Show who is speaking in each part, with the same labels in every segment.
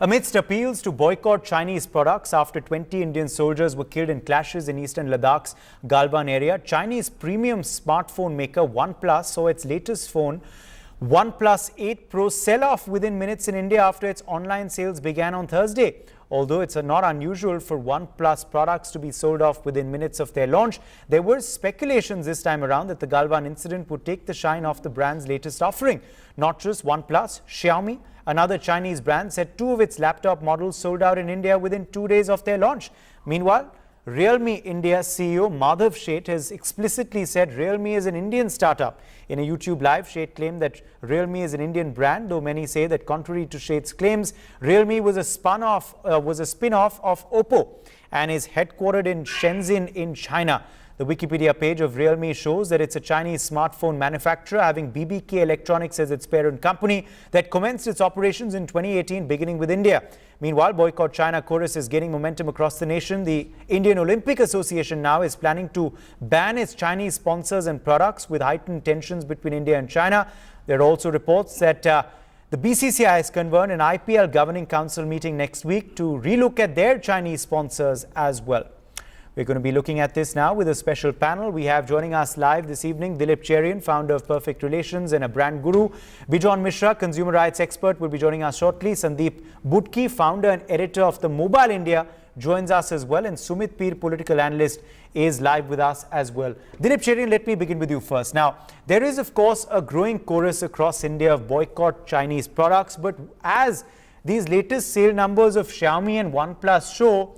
Speaker 1: Amidst appeals to boycott Chinese products after 20 Indian soldiers were killed in clashes in eastern Ladakh's Galwan area, Chinese premium smartphone maker OnePlus saw its latest phone, OnePlus 8 Pro, sell off within minutes in India after its online sales began on Thursday. Although it's not unusual for OnePlus products to be sold off within minutes of their launch, there were speculations this time around that the Galwan incident would take the shine off the brand's latest offering. Not just OnePlus, Xiaomi, another Chinese brand, said 2 of its laptop models sold out in India within 2 days of their launch. Meanwhile, Realme India CEO Madhav Sheth has explicitly said Realme is an Indian startup. In a YouTube live, Sheth claimed that Realme is an Indian brand, though many say that contrary to Sheth's claims, Realme was a spin-off of Oppo and is headquartered in Shenzhen in China. The Wikipedia page of Realme shows that it's a Chinese smartphone manufacturer having BBK Electronics as its parent company that commenced its operations in 2018, beginning with India. Meanwhile, Boycott China chorus is gaining momentum across the nation. The Indian Olympic Association now is planning to ban its Chinese sponsors and products with heightened tensions between India and China. There are also reports that the BCCI has convened an IPL Governing Council meeting next week to relook at their Chinese sponsors as well. We're going to be looking at this now with a special panel. We have joining us live this evening, Dilip Cherian, founder of Perfect Relations and a brand guru. Bijon Mishra, consumer rights expert, will be joining us shortly. Sandeep Budki, founder and editor of the Mobile India, joins us as well. And Sumit Peer, political analyst, is live with us as well. Dilip Cherian, let me begin with you first. Now, there is, of course, a growing chorus across India of boycott Chinese products. But as these latest sale numbers of Xiaomi and OnePlus show,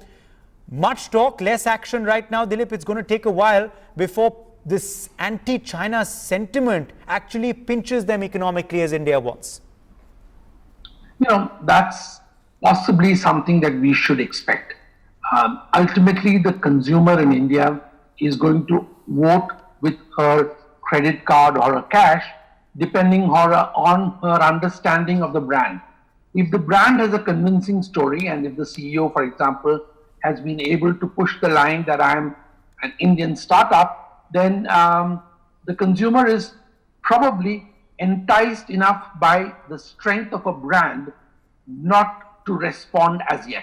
Speaker 1: much talk, less action right now. Dilip, it's going to take a while before this anti-China sentiment actually pinches them economically as India wants.
Speaker 2: That's possibly something that we should expect. Ultimately, the consumer in India is going to vote with her credit card or her cash, depending on her understanding of the brand. If the brand has a convincing story, and if the CEO, for example, has been able to push the line that I'm an Indian startup, then the consumer is probably enticed enough by the strength of a brand not to respond as yet.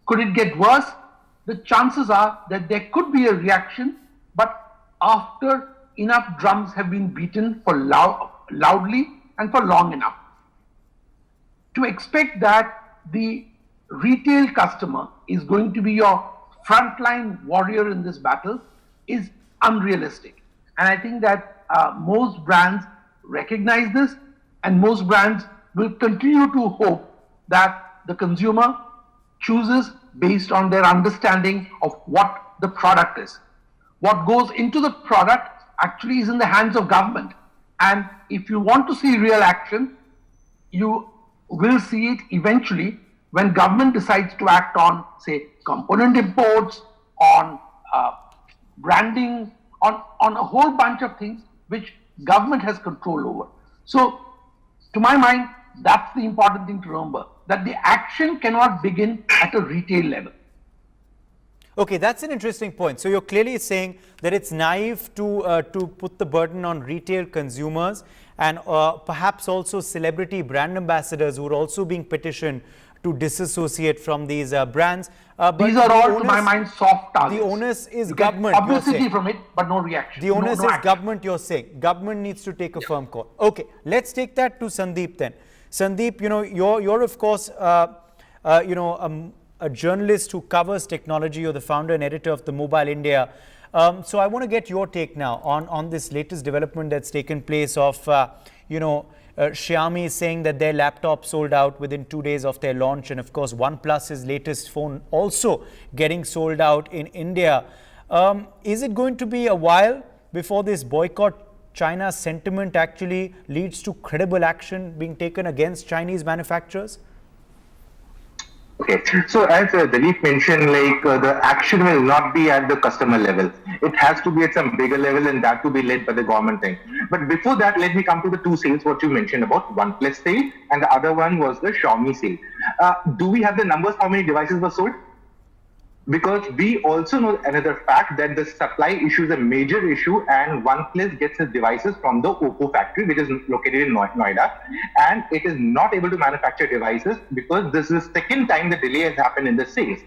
Speaker 2: Could it get worse? The chances are that there could be a reaction, but after enough drums have been beaten for loudly and for long enough. To expect that the retail customer is going to be your frontline warrior in this battle is unrealistic. And I think that most brands recognize this, and most brands will continue to hope that the consumer chooses based on their understanding of what the product is. What goes into the product actually is in the hands of government. And if you want to see real action, you will see it eventually when government decides to act on, say, component imports, on branding, on a whole bunch of things which government has control over. So, to my mind, that's the important thing to remember, that the action cannot begin at a retail level.
Speaker 1: Okay, that's an interesting point. So you're clearly saying that it's naive to put the burden on retail consumers and perhaps also celebrity brand ambassadors who are also being petitioned to disassociate from these brands.
Speaker 2: But these are all, to my mind, soft targets.
Speaker 1: The onus is
Speaker 2: you
Speaker 1: government.
Speaker 2: Publicity from it, but no reaction.
Speaker 1: The onus is government, you're saying. Government needs to take a firm call. Okay, let's take that to Sandeep then. Sandeep, you're of course, a journalist who covers technology. You're the founder and editor of the Mobile India. So I want to get your take now on this latest development that's taken place of, Xiaomi saying that their laptop sold out within 2 days of their launch, and of course OnePlus's latest phone also getting sold out in India. Is it going to be a while before this boycott China sentiment actually leads to credible action being taken against Chinese manufacturers?
Speaker 3: Okay, so as Dilip mentioned, the action will not be at the customer level. It has to be at some bigger level, and that to be led by the government thing. But before that, let me come to the two sales, what you mentioned about OnePlus sale, and the other one was the Xiaomi sale. Do we have the numbers, how many devices were sold? Because we also know another fact that the supply issue is a major issue, and OnePlus gets its devices from the Oppo factory, which is located in Noida, and it is not able to manufacture devices because this is the second time the delay has happened in the sales.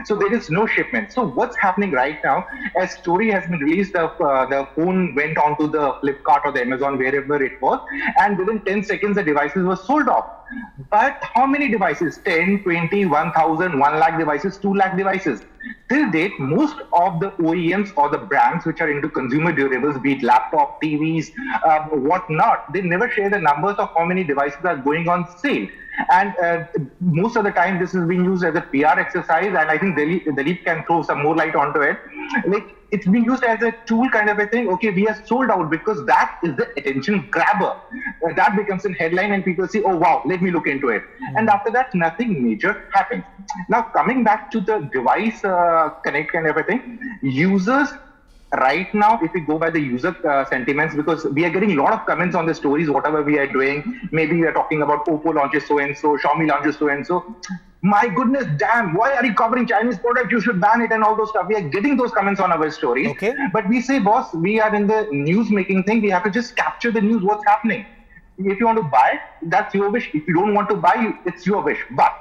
Speaker 3: So there is no shipment. So what's happening right now? A story has been released of the phone went onto the Flipkart or the Amazon, wherever it was, and within 10 seconds the devices were sold off. But how many devices? 10, 20, 1,000, 1 lakh devices, 2 lakh devices. Till date, most of the OEMs or the brands which are into consumer durables, be it laptop, TVs, whatnot, they never share the numbers of how many devices are going on sale. And most of the time, this is being used as a PR exercise, and I think Dilip can throw some more light onto it. Like, it's being used as a tool kind of a thing. Okay, we are sold out because that is the attention grabber. That becomes a headline and people say, oh wow, let me look into it. And after that, nothing major happens. Now, coming back to the device connect and everything, users right now, if we go by the user sentiments, because we are getting a lot of comments on the stories, whatever we are doing, maybe we are talking about Oppo launches so-and-so, Xiaomi launches so-and-so. My goodness, damn, why are you covering Chinese product? You should ban it and all those stuff. We are getting those comments on our stories.
Speaker 1: Okay.
Speaker 3: But we say, boss, we are in the news making thing. We have to just capture the news, what's happening. If you want to buy, that's your wish. If you don't want to buy, it's your wish. But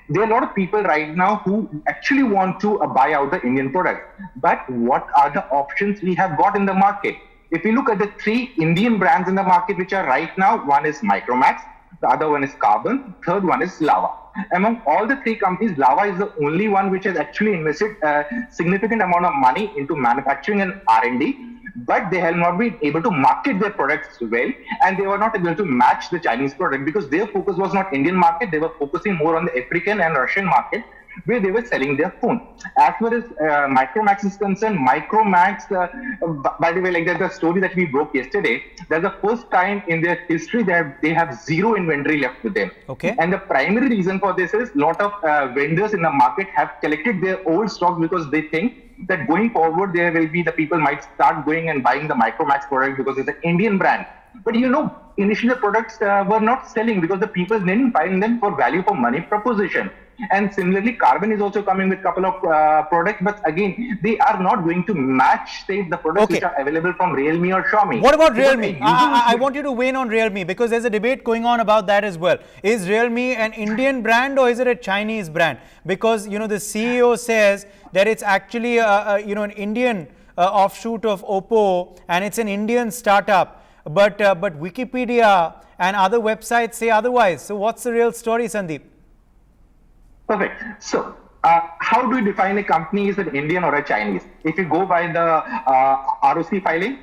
Speaker 3: there are a lot of people right now who actually want to buy out the Indian product. But what are the options we have got in the market? If you look at the 3 Indian brands in the market, which are right now, one is Micromax, the other one is Carbon, third one is Lava. Among all the 3 companies, Lava is the only one which has actually invested a significant amount of money into manufacturing and R&D. But they have not been able to market their products well, and they were not able to match the Chinese product because their focus was not Indian market. They were focusing more on the African and Russian market, where they were selling their phone. As far as Micromax is concerned, Micromax, by the way, like the story that we broke yesterday, that's the first time in their history that they have zero inventory left with them.
Speaker 1: Okay.
Speaker 3: And the primary reason for this is a lot of vendors in the market have collected their old stocks because they think that going forward, there will be the people might start going and buying the Micromax product because it's an Indian brand. But initially the products were not selling because the people didn't buy them for value for money proposition. And similarly, Carbon is also coming with a couple of products, but again, they are not going to match, say, the products which are available from Realme or Xiaomi.
Speaker 1: What about Realme? I want you to weigh in on Realme because there's a debate going on about that as well. Is Realme an Indian brand or is it a Chinese brand? Because, the CEO says that it's actually, an Indian offshoot of Oppo and it's an Indian startup. But Wikipedia and other websites say otherwise. So what's the real story, Sandeep?
Speaker 3: Perfect. So, how do you define a company is an Indian or a Chinese? If you go by the ROC filing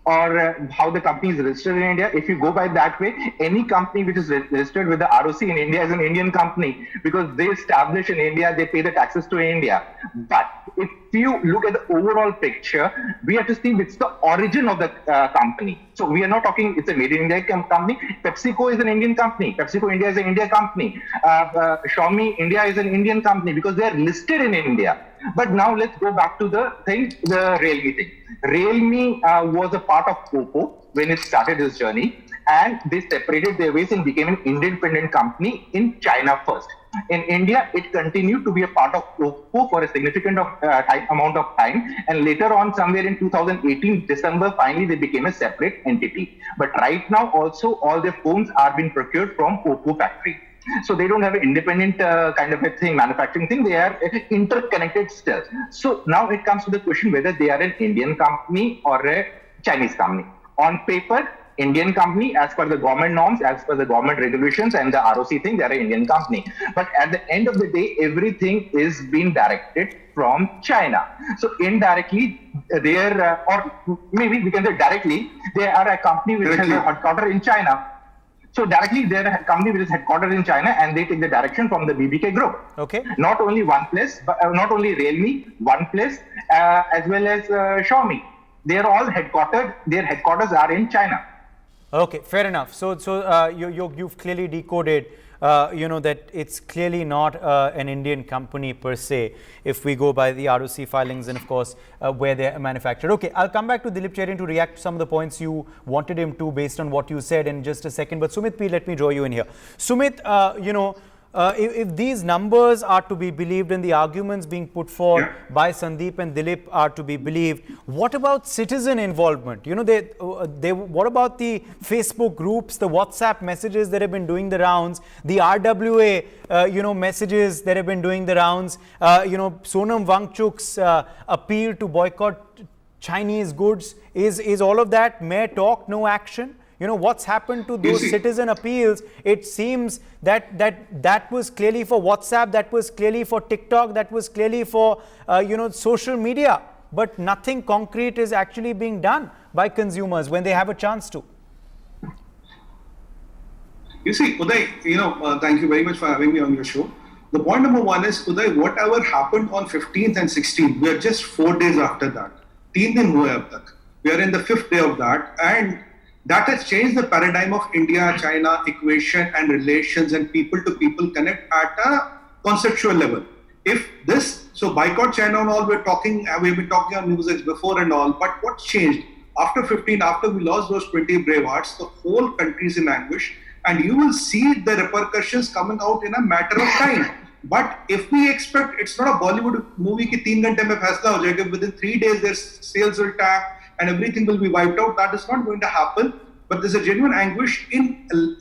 Speaker 3: or how the company is registered in India, if you go by that way, any company which is registered with the ROC in India is an Indian company because they establish in India, they pay the taxes to India. But if you look at the overall picture, we have to see what's the origin of the company. So we are not talking it's a made in India company. PepsiCo is an Indian company. PepsiCo India is an India company. Xiaomi India is an Indian company because they are listed in India. But now let's go back to the Realme thing. Realme was a part of Oppo when it started its journey, and they separated their ways and became an independent company in China first. In India, it continued to be a part of Oppo for a significant amount of time, and later on, somewhere in 2018 December, finally they became a separate entity. But right now, also all their phones are being procured from Oppo factory. So they don't have an independent kind of a thing, manufacturing thing. They are interconnected still. So now it comes to the question whether they are an Indian company or a Chinese company. On paper, Indian company, as per the government norms, as per the government regulations and the ROC thing, they are an Indian company. But at the end of the day, everything is being directed from China. So indirectly, they are, or maybe we can say directly, they are a company which has a headquarters in China. So directly, they're a company which is headquartered in China, and they take the direction from the BBK group.
Speaker 1: Okay.
Speaker 3: Not only OnePlus, but not only Realme, OnePlus, as well as Xiaomi. They are all headquartered. Their headquarters are in China.
Speaker 1: Okay, fair enough. So you've clearly decoded, that it's clearly not an Indian company per se, if we go by the ROC filings and, of course, where they're manufactured. Okay, I'll come back to Dilip Cherian to react to some of the points you wanted him to based on what you said in just a second. But Sumit P, let me draw you in here. Sumit, if these numbers are to be believed and the arguments being put forward by Sandeep and Dilip are to be believed, what about citizen involvement? You know, what about the Facebook groups, the WhatsApp messages that have been doing the rounds, the RWA, messages that have been doing the rounds, Sonam Wangchuk's appeal to boycott Chinese goods, is all of that mere talk, no action? You know, what's happened to those citizen appeals? It seems that was clearly for WhatsApp, that was clearly for TikTok, that was clearly for, social media. But nothing concrete is actually being done by consumers when they have a chance to.
Speaker 4: You see, Uday, thank you very much for having me on your show. The point number one is, Uday, whatever happened on 15th and 16th, we are just 4 days after that. 3 दिन हुए अब तक. We are in the 5th day of that, and that has changed the paradigm of India-China equation and relations and people-to-people connect at a conceptual level. If this, so boycott China and all, we've been talking on Newsx before and all, but what changed? After 15, after we lost those 20 brave hearts, the whole country is in anguish, and you will see the repercussions coming out in a matter of time. But if we expect, it's not a Bollywood movie ki 3 घंटे में फैसला हो जाएगा, within 3 days their sales will tank and everything will be wiped out. That is not going to happen. But there's a genuine anguish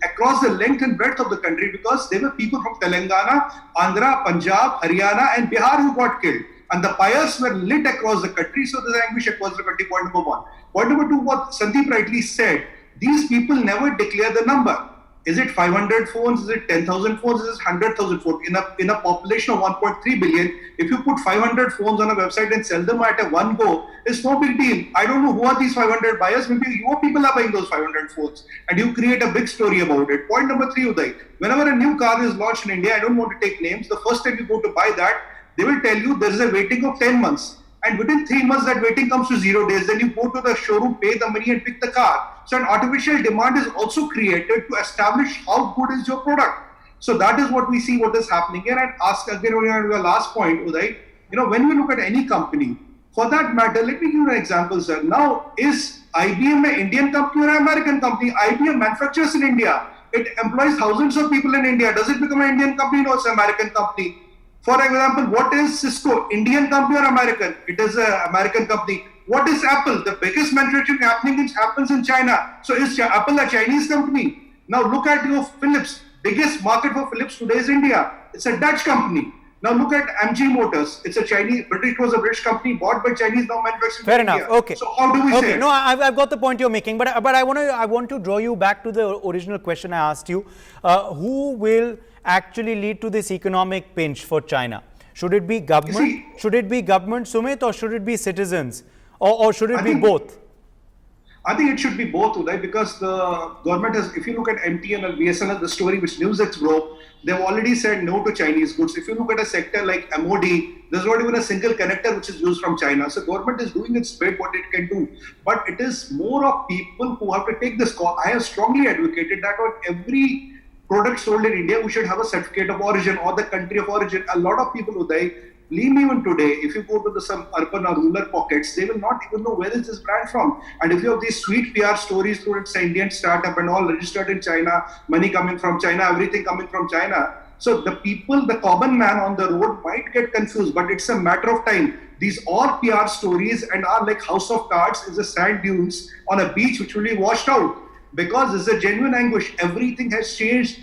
Speaker 4: across the length and breadth of the country, because there were people from Telangana, Andhra, Punjab, Haryana and Bihar who got killed. And the fires were lit across the country. So there's anguish across the country, point number one. Point number two, what Sandeep rightly said, these people never declare the number. Is it 500 phones? Is it 10,000 phones? Is it 100,000 phones? In a population of 1.3 billion, if you put 500 phones on a website and sell them at a one go, it's no big deal. I don't know who are these 500 buyers. Maybe your people are buying those 500 phones, and you create a big story about it. Point number three, Uday. Whenever a new car is launched in India, I don't want to take names. The first time you go to buy that, they will tell you there is a waiting of 10 months. And within 3 months, that waiting comes to 0 days. Then you go to the showroom, pay the money and pick the car. So an artificial demand is also created to establish how good is your product. So that is what we see what is happening here. And ask again on your last point, Uday, when we look at any company, for that matter, let me give you an example, sir. Now, is IBM an Indian company or an American company? IBM manufactures in India. It employs thousands of people in India. Does it become an Indian company? No, it's an American company. For example, what is Cisco? Indian company or American? It is an American company. What is Apple? The biggest manufacturing happens in China. So is Apple a Chinese company? Now look at your Philips. Biggest market for Philips today is India. It's a Dutch company. Now look at MG Motors. It's a it was a British company bought by Chinese, now manufacturing.
Speaker 1: Fair enough.
Speaker 4: India.
Speaker 1: Okay.
Speaker 4: So how do we say it?
Speaker 1: No, I've got the point you're making, but I want to draw you back to the original question I asked you. Who will actually lead to this economic pinch for China? Should it be government? Should it be government, Sumit, or should it be citizens? Or should it be both?
Speaker 4: I think it should be both, Uday, because the government has, if you look at MTNL, BSNL, the story which Newsx broke, they've already said no to Chinese goods. If you look at a sector like MOD, there's not even a single connector which is used from China. So government is doing its bit, what it can do. But it is more of people who have to take this call. I have strongly advocated that on every product sold in India, we should have a certificate of origin or the country of origin. A lot of people, Uday, believe me, even today, if you go to some urban or rural pockets, they will not even know where is this brand from. And if you have these sweet PR stories through its Indian startup and all registered in China, money coming from China, everything coming from China. So the people, the common man on the road might get confused, but it's a matter of time. These all PR stories and are like house of cards, is a sand dunes on a beach which will be washed out. Because it's a genuine anguish. Everything has changed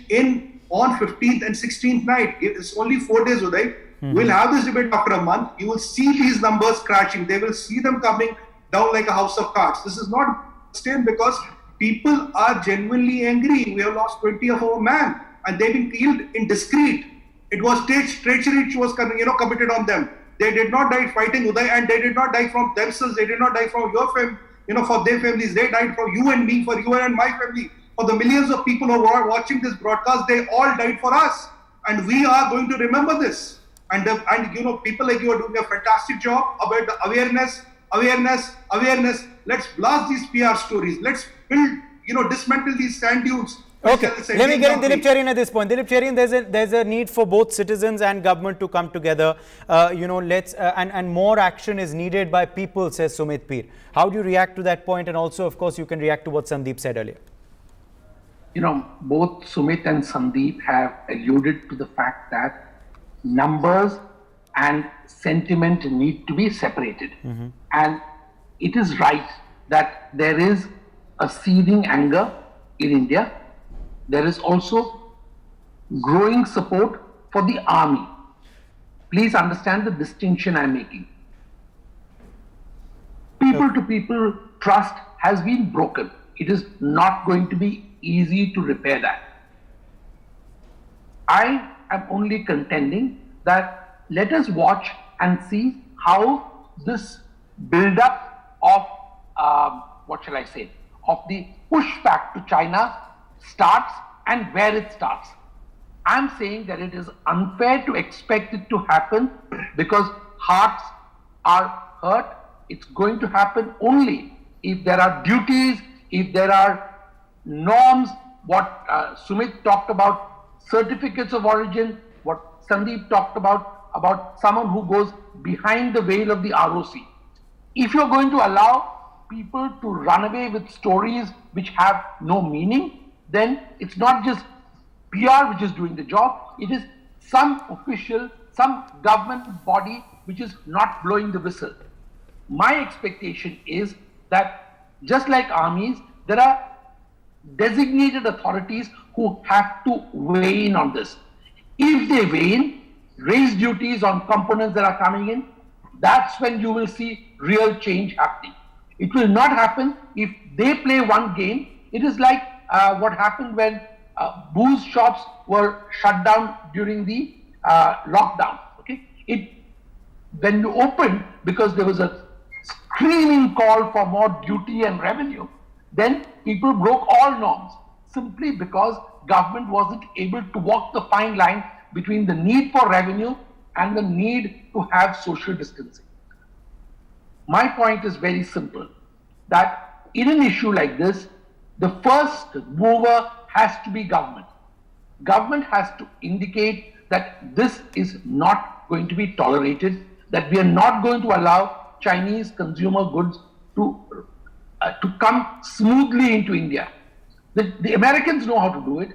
Speaker 4: on 15th and 16th night. It's only 4 days, Uday. We'll have this debate after a month. You will see these numbers crashing. They will see them coming down like a house of cards. This is not sustained because people are genuinely angry. We have lost 20 of our men and they've been killed in discreet. It was treachery which was committed on them. They did not die fighting, Uday, and they did not die from themselves. They did not die from your family. For their families, they died for you and me, for you and my family, for the millions of people who are watching this broadcast. They all died for us, and we are going to remember this. And people like you are doing a fantastic job about the awareness. Let's blast these PR stories. Let's build, dismantle these sand dunes.
Speaker 1: Okay, let me get in Dilip Cherian at this point. Dilip Cherian, there's a need for both citizens and government to come together. And more action is needed by people, says Sumit Peer. How do you react to that point? And also, of course, you can react to what Sandeep said earlier.
Speaker 2: Both Sumit and Sandeep have alluded to the fact that numbers and sentiment need to be separated. And it is right that there is a seething anger in India. There is also growing support for the army. Please understand the distinction I'm making. People to people trust has been broken. It is not going to be easy to repair that. I am only contending that let us watch and see how this build-up of, of the pushback to China starts and where it starts. I'm saying that it is unfair to expect it to happen because hearts are hurt. It's going to happen only if there are duties, if there are norms, what Sumit talked about, certificates of origin, what Sandeep talked about someone who goes behind the veil of the ROC. If you're going to allow people to run away with stories which have no meaning, then it's not just PR which is doing the job, it is some official, some government body which is not blowing the whistle. My expectation is that just like armies, there are designated authorities who have to weigh in on this. If they weigh in, raise duties on components that are coming in, that's when you will see real change happening. It will not happen if they play one game. It is like what happened when booze shops were shut down during the lockdown. Okay, when you opened because there was a screaming call for more duty and revenue, then people broke all norms simply because government wasn't able to walk the fine line between the need for revenue and the need to have social distancing. My point is very simple, that in an issue like this, the first mover has to be government. Government has to indicate that this is not going to be tolerated, that we are not going to allow Chinese consumer goods to come smoothly into India. The Americans know how to do it.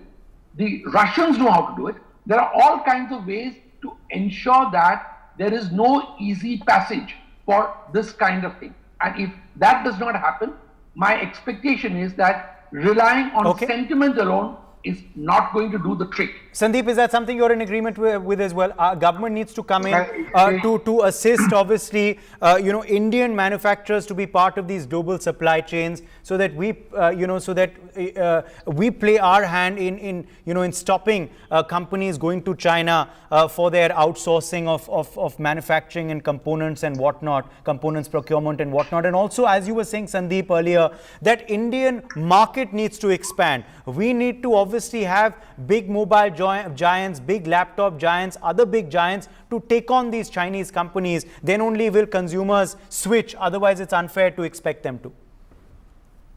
Speaker 2: The Russians know how to do it. There are all kinds of ways to ensure that there is no easy passage for this kind of thing. And if that does not happen, my expectation is that relying on sentiment alone is not going to do the trick.
Speaker 1: Sandeep, is that something you're in agreement with as well? Our government needs to come in to assist, obviously, Indian manufacturers to be part of these global supply chains, so that we, we play our hand in stopping companies going to China for their outsourcing of manufacturing and components and whatnot, components procurement and whatnot. And also, as you were saying, Sandeep, earlier, that Indian market needs to expand. We need to obviously have big mobile giants, big laptop giants, other big giants to take on these Chinese companies. Then only will consumers switch. Otherwise, it's unfair to expect them to.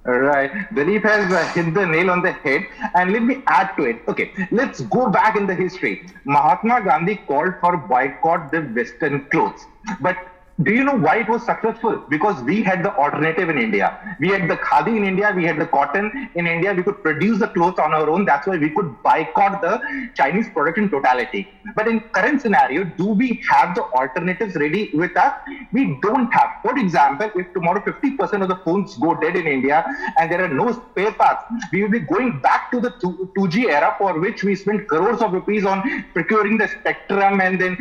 Speaker 3: Right. Dilip has hit the nail on the head. And let me add to it. Okay, let's go back in the history. Mahatma Gandhi called for boycott the Western clothes. But do you know why it was successful? Because we had the alternative in India. We had the khadi in India, we had the cotton in India, we could produce the clothes on our own. That's why we could boycott the Chinese product in totality. But in current scenario, do we have the alternatives ready with us? We don't have. For example, if tomorrow 50% of the phones go dead in India and there are no spare parts, we will be going back to the 2G era, for which we spent crores of rupees on procuring the spectrum and then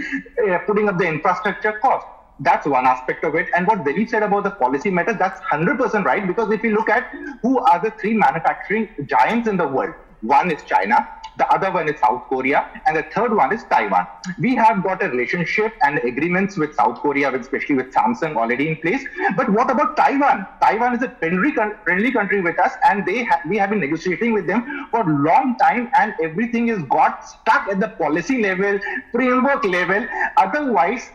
Speaker 3: putting up the infrastructure cost. That's one aspect of it. And what Dilip said about the policy matters, that's 100% right. Because if you look at who are the three manufacturing giants in the world, one is China, the other one is South Korea, and the third one is Taiwan. We have got a relationship and agreements with South Korea, especially with Samsung, already in place. But what about Taiwan? Taiwan is a friendly country with us, and we have been negotiating with them for a long time, and everything is got stuck at the policy level, framework level. Otherwise,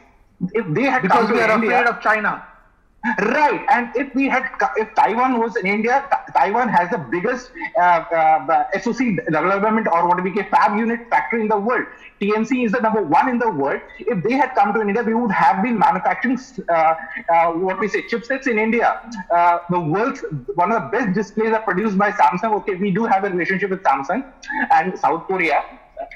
Speaker 3: if they had
Speaker 2: because
Speaker 3: come
Speaker 2: we
Speaker 3: to
Speaker 2: are
Speaker 3: India,
Speaker 2: afraid of China.
Speaker 3: Right, and if Taiwan was in India, Taiwan has the biggest SOC development, or what we call fab unit factory in the world. TMC is the number one in the world. If they had come to India, we would have been manufacturing what we say chipsets in India. The world's one of the best displays are produced by Samsung. Okay, we do have a relationship with Samsung and South Korea.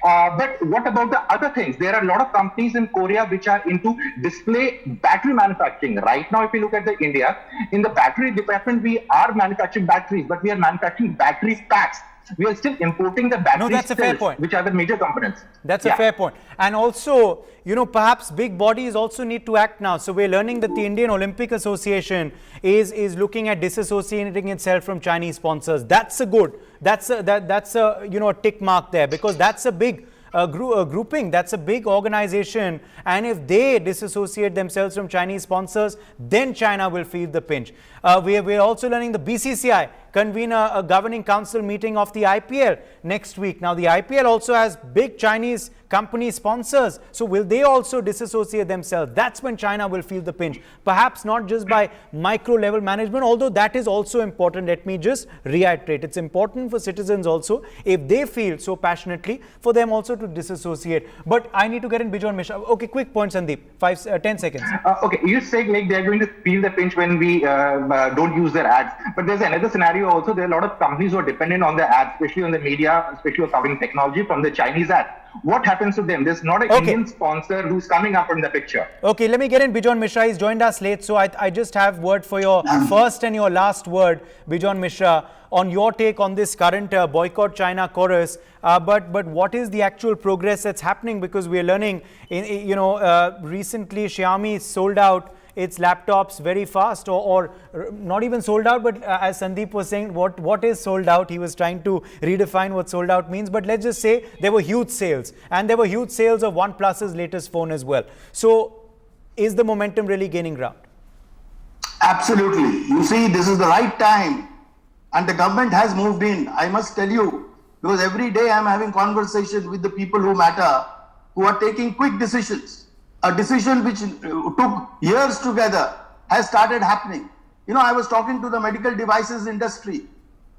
Speaker 3: But what about the other things? There are a lot of companies in Korea which are into display battery manufacturing. Right now, if you look at the India, in the battery department, we are manufacturing batteries, but we are manufacturing battery packs. We are still importing the battery
Speaker 1: that's a fair
Speaker 3: cells,
Speaker 1: point.
Speaker 3: which are the major components.
Speaker 1: That's a fair point. And also, perhaps big bodies also need to act now. So we're learning that the Indian Olympic Association is looking at disassociating itself from Chinese sponsors. That's a good. That's a tick mark there, because that's a big grouping. That's a big organization. And if they disassociate themselves from Chinese sponsors, then China will feel the pinch. We're also learning the BCCI convene a governing council meeting of the IPL next week. Now, the IPL also has big Chinese company sponsors. So will they also disassociate themselves? That's when China will feel the pinch. Perhaps not just by micro level management, although that is also important. Let me just reiterate. It's important for citizens also, if they feel so passionately, for them also to disassociate. But I need to get in Bijon Mishra. Okay, quick point, Sandeep. 10 seconds.
Speaker 3: Okay, you say like they're going to feel the pinch when we don't use their ads. But there's another scenario also. There are a lot of companies who are dependent on the ads, especially on the media, especially covering technology, from the Chinese ad. What happens to them? There's not an Indian sponsor who's coming up in the picture.
Speaker 1: Okay, let me get in Bijon Mishra. He's joined us late, so I just have word for your first and your last word, Bijon Mishra, on your take on this current boycott China chorus. But what is the actual progress that's happening? Because we are learning, recently Xiaomi sold out its laptops very fast, or not even sold out, but as Sandeep was saying, what is sold out? He was trying to redefine what sold out means, but let's just say there were huge sales, and there were huge sales of OnePlus's latest phone as well. So is the momentum really gaining ground?
Speaker 5: Absolutely. You see, this is the right time, and the government has moved in. I must tell you, because every day I'm having conversations with the people who matter, who are taking quick decisions. A decision which took years together has started happening. I was talking to the medical devices industry.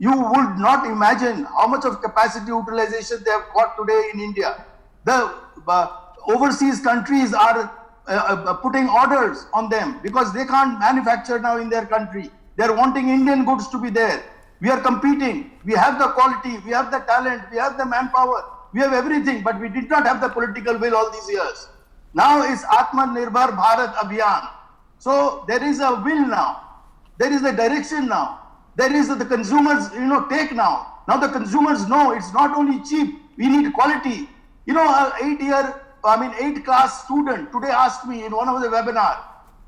Speaker 5: You would not imagine how much of capacity utilization they have got today in India. The overseas countries are putting orders on them because they can't manufacture now in their country. They're wanting Indian goods to be there. We are competing. We have the quality, we have the talent, we have the manpower, we have everything, but we did not have the political will all these years. Now it's Atmanirbhar Bharat Abhiyan. So there is a will now. There is a direction now. There is the consumers, take now. Now the consumers know it's not only cheap, we need quality. An 8th class student today asked me in one of the webinar,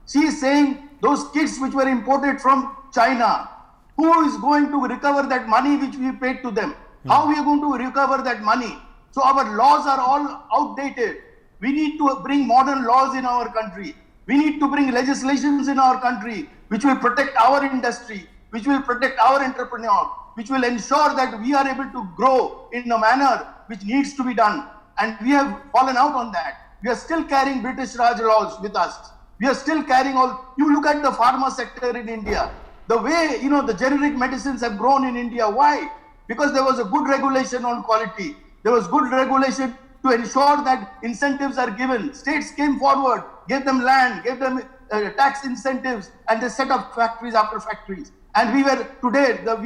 Speaker 5: she is saying those kits which were imported from China, who is going to recover that money which we paid to them? How we are going to recover that money? So our laws are all outdated. We need to bring modern laws in our country. We need to bring legislations in our country which will protect our industry, which will protect our entrepreneur, which will ensure that we are able to grow in a manner which needs to be done. And we have fallen out on that. We are still carrying British Raj laws with us. We are still carrying all. You look at the pharma sector in India. The way, the generic medicines have grown in India. Why? Because there was a good regulation on quality. There was good regulation to ensure that incentives are given. States came forward, gave them land, gave them tax incentives, and they set up factories after factories. And we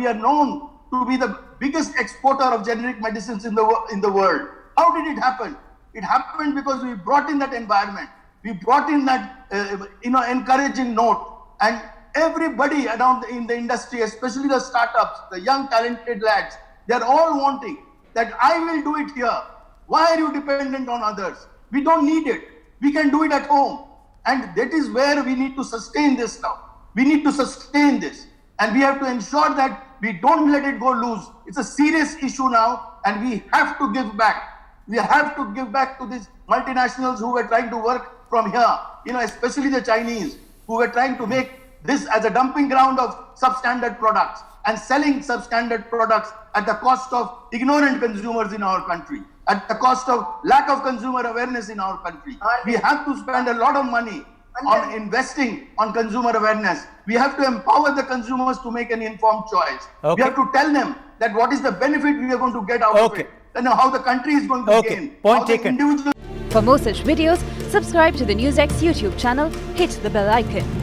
Speaker 5: are known to be the biggest exporter of generic medicines in the world. How did it happen? It happened because we brought in that environment. We brought in that encouraging note, and everybody around in the industry, especially the startups, the young talented lads, they're all wanting that I will do it here. Why are you dependent on others? We don't need it. We can do it at home. And that is where we need to sustain this now. We need to sustain this. And we have to ensure that we don't let it go loose. It's a serious issue now, and we have to give back. We have to give back to these multinationals who were trying to work from here, especially the Chinese, who were trying to make this as a dumping ground of substandard products and selling substandard products at the cost of ignorant consumers in our country, at the cost of lack of consumer awareness in our country. We have to spend a lot of money on investing on consumer awareness. We have to empower the consumers to make an informed choice.
Speaker 1: Okay.
Speaker 5: We have to tell them that what is the benefit we are going to get out of
Speaker 1: Okay.
Speaker 5: it, and how the country is going to
Speaker 1: Okay.
Speaker 5: gain.
Speaker 1: Point
Speaker 5: how the
Speaker 1: taken.
Speaker 5: individual
Speaker 6: For more such videos, subscribe to the NewsX YouTube channel, hit the bell icon.